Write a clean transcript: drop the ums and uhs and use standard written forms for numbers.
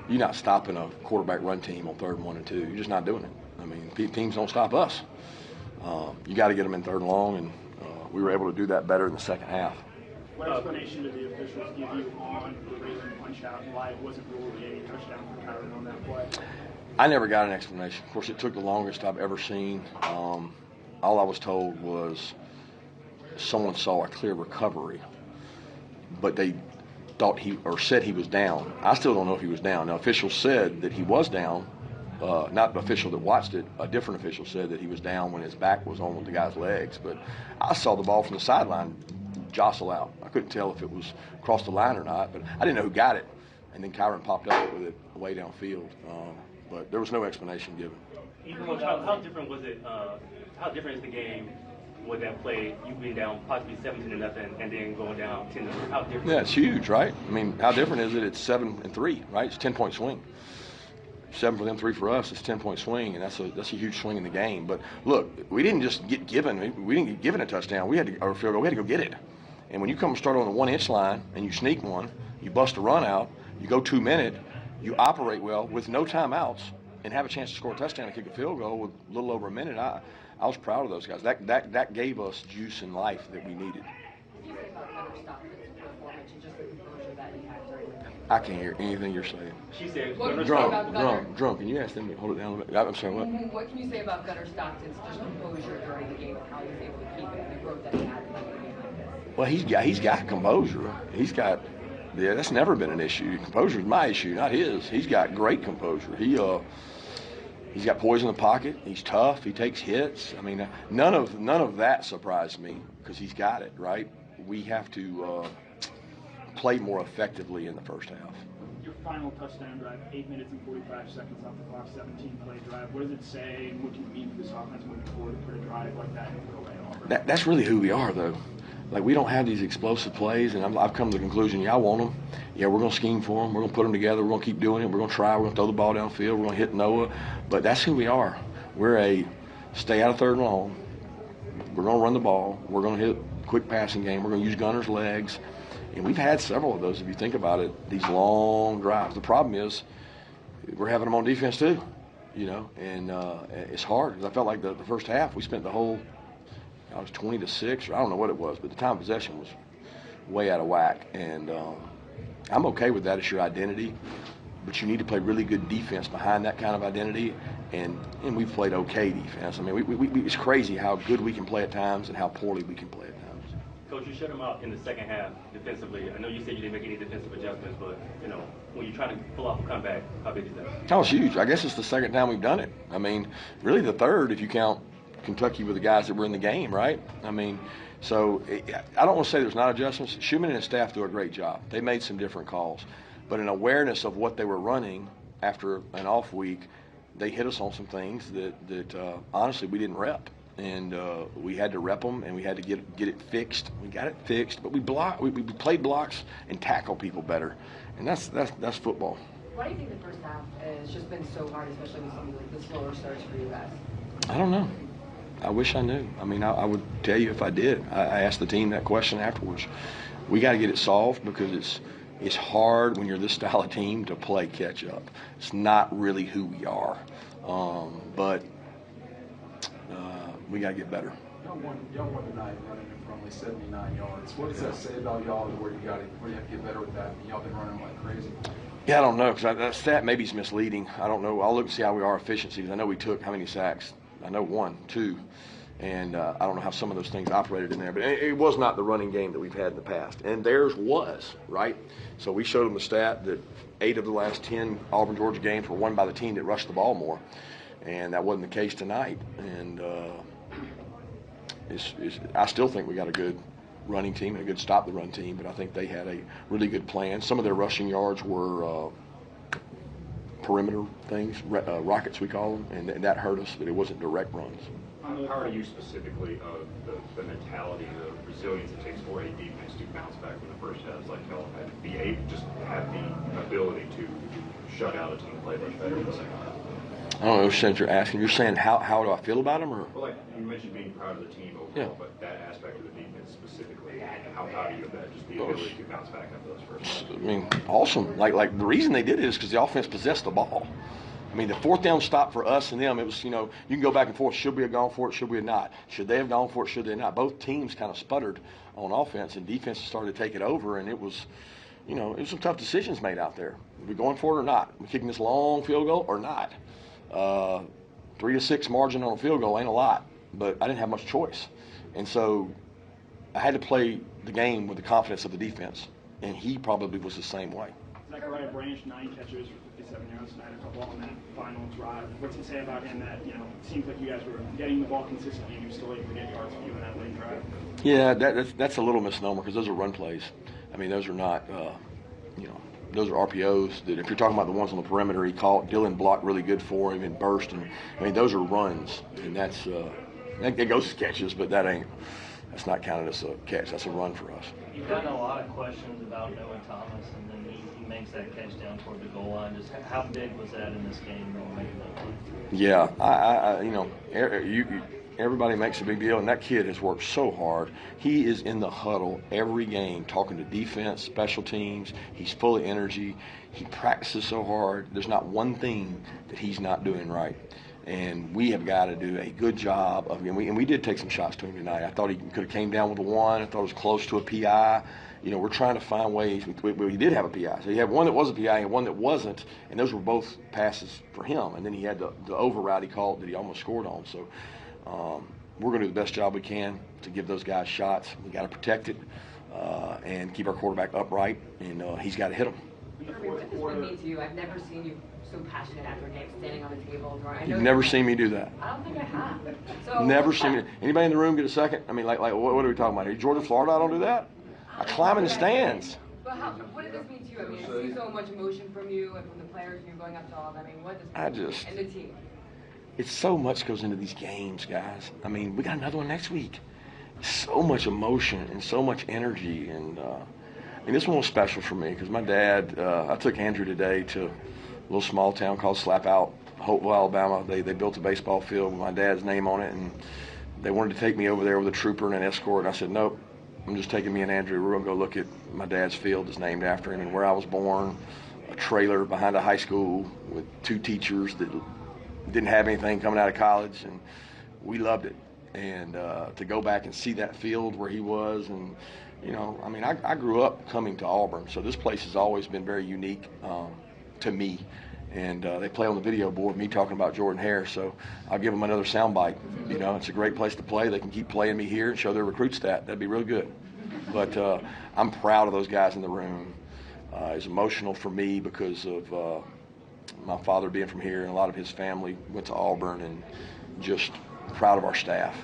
you're not stopping a quarterback run team on 3rd and 1 and 2. You're just not doing it. I mean, teams don't stop us. You got to get them in 3rd and long, and we were able to do that better in the second half. What explanation did the officials give you on the Raven punch out and why it wasn't ruled a touchdown for Kyron on that play? I never got an explanation. Of course, it took the longest I've ever seen. All I was told was someone saw a clear recovery, but they thought said he was down. I still don't know if he was down. Now, officials said that he was down. Not the official that watched it. A different official said that he was down when his back was on with the guy's legs. But I saw the ball from the sideline jostle out. I couldn't tell if it was across the line or not, but I didn't know who got it. And then Kyron popped up with it way downfield. But there was no explanation given. How different was it? How different is the game with that play? You being down possibly 17-0 and then going down 10-0. How different? Yeah, it's huge, right? I mean, how different is it? It's 7-3, right? It's a 10-point swing. 7 for them, 3 for us. It's a 10-point swing, and that's a huge swing in the game. But look, we didn't just get given. We didn't get given a touchdown. We had to or field goal. We had to go get it. And when you come start on the 1-inch line and you sneak one, you bust a run out, you go 2-minute, you operate well with no timeouts, and have a chance to score a touchdown and kick a field goal with a little over a minute. I was proud of those guys. That gave us juice and life that we needed. I can't hear anything you're saying. She said, drunk. Can you ask them to hold it down a little bit? I'm sorry, what? What can you say about Gunnar Stockton's just composure during the game and how he was able to keep it and the growth that he had in the game? Well, he's got composure. That's never been an issue. Composure is my issue, not his. He's got great composure. He's got poise in the pocket. He's tough. He takes hits. I mean, none of that surprised me because he's got it, right? We have to play more effectively in the first half. Your final touchdown drive, 8 minutes and 45 seconds off the clock, 17-play drive. What does it say, and what can it mean for this offense moving forward to put a drive like that into the way Auburn? That's really who we are, though. Like, we don't have these explosive plays, and I've come to the conclusion, I want them. Yeah, we're going to scheme for them. We're going to put them together. We're going to keep doing it. We're going to try. We're going to throw the ball downfield. We're going to hit Noah. But that's who we are. We're a stay out of 3rd and long. We're going to run the ball. We're going to hit quick passing game. We're going to use Gunner's legs. And we've had several of those, if you think about it, these long drives. The problem is we're having them on defense too, and it's hard. Because I felt like the first half we spent the whole, I was 20-6, or I don't know what it was, but the time of possession was way out of whack. And I'm okay with that. It's your identity. But you need to play really good defense behind that kind of identity. And we've played okay defense. I mean, it's crazy how good we can play at times and how poorly we can play at times. Coach, you shut them out in the second half defensively. I know you said you didn't make any defensive adjustments, but, when you're trying to pull off a comeback, how big is that? That was huge. I guess it's the second time we've done it. I mean, really the third if you count Kentucky with the guys that were in the game, right? I mean, so I don't want to say there's not adjustments. Schumann and his staff do a great job. They made some different calls. But an awareness of what they were running after an off week, they hit us on some things that honestly we didn't rep. And we had to rep them, and we had to get it fixed. We got it fixed, but we played blocks and tackle people better, and that's football. Why do you think the first half has just been so hard, especially with some of the slower starts for you guys? I don't know. I wish I knew. I mean, I would tell you if I did. I asked the team that question afterwards. We got to get it solved because it's hard when you're this style of team to play catch up. It's not really who we are, but. We got to get better. Y'all won tonight running for only 79 yards. What does that say about y'all where you have to get better with that? Y'all been running like crazy. Yeah, I don't know because that stat maybe is misleading. I don't know. I'll look and see how we are efficiency because I know we took how many sacks? I know 1, 2, and I don't know how some of those things operated in there. But it was not the running game that we've had in the past, and theirs was, right? So we showed them the stat that 8 of the last 10 Auburn Georgia games were won by the team that rushed the ball more, and that wasn't the case tonight. And I still think we got a good running team and a good stop-the-run team, but I think they had a really good plan. Some of their rushing yards were perimeter things, rockets we call them, and that hurt us, but it wasn't direct runs. How are you specifically of the mentality, the resilience it takes for a defense to bounce back from the first half? Like y'all just have the ability to shut out a team and play much better in the second half. I don't know which sense you're asking. You're saying how do I feel about them, or? Well, like you mentioned being proud of the team overall, but that aspect of the defense specifically, how proud are you of that? Just the ability to bounce back after those first. I mean, awesome. Like the reason they did it is because the offense possessed the ball. I mean, the fourth down stop for us and them, it was, you can go back and forth. Should we have gone for it? Should we have not? Should they have gone for it? Should they not? Both teams kind of sputtered on offense, and defense started to take it over, and it was some tough decisions made out there. Are we going for it or not? Are we kicking this long field goal or not? 3-6 margin on a field goal ain't a lot, but I didn't have much choice. And so I had to play the game with the confidence of the defense, and he probably was the same way. Zachariah Branch, 9 catches for 57 yards tonight, a couple on that final drive. What's it say about him that, it seems like you guys were getting the ball consistently and you were still able to get yards for you in that late drive? Yeah, that's a little misnomer because those are run plays. I mean, those are not, those are RPOs. That if you're talking about the ones on the perimeter, he caught. Dylan blocked really good for him and burst. And I mean, those are runs, and that's that goes as catches, but that's not counted as a catch. That's a run for us. You've gotten a lot of questions about Noah Thomas, and then he makes that catch down toward the goal line. Just how big was that in this game? Making that play? Yeah, everybody makes a big deal, and that kid has worked so hard. He is in the huddle every game talking to defense, special teams. He's full of energy. He practices so hard. There's not one thing that he's not doing right. And we have got to do a good job of, and we did take some shots to him tonight. I thought he could have came down with a one. I thought it was close to a PI. We're trying to find ways. We did have a PI. So he had one that was a PI and one that wasn't, and those were both passes for him. And then he had the over route he called that he almost scored on. So we're going to do the best job we can to give those guys shots. We got to protect it and keep our quarterback upright, and he's got to hit them. Kirby, what does one mean to you? I've never seen you so passionate after a game, standing on the table. You've never seen me do that. I don't think I have. So Never seen me. Anybody in the room get a second? I mean, like what are we talking about here? Georgia, Florida, I don't do that. I climb in the stands. But what does this mean to you? I mean, I see so much emotion from you and from the players, and you're going up to all of them. I mean, what does this mean? And the team. It's so much goes into these games, guys. I mean, we got another one next week. So much emotion and so much energy, and this one was special for me because my dad. I took Andrew today to a little small town called Slap Out, Hopeville, Alabama. They built a baseball field with my dad's name on it, and they wanted to take me over there with a trooper and an escort. And I said, nope, I'm just taking me and Andrew. We're gonna go look at my dad's field that's named after him and where I was born. A trailer behind a high school with 2 teachers that didn't have anything coming out of college, and we loved it. And to go back and see that field where he was, and I grew up coming to Auburn, so this place has always been very unique to me. And they play on the video board, me talking about Jordan Hare, so I'll give them another soundbite. It's a great place to play. They can keep playing me here and show their recruit stat. That'd be real good. But I'm proud of those guys in the room. It's emotional for me because of my father being from here, and a lot of his family went to Auburn, and just proud of our staff.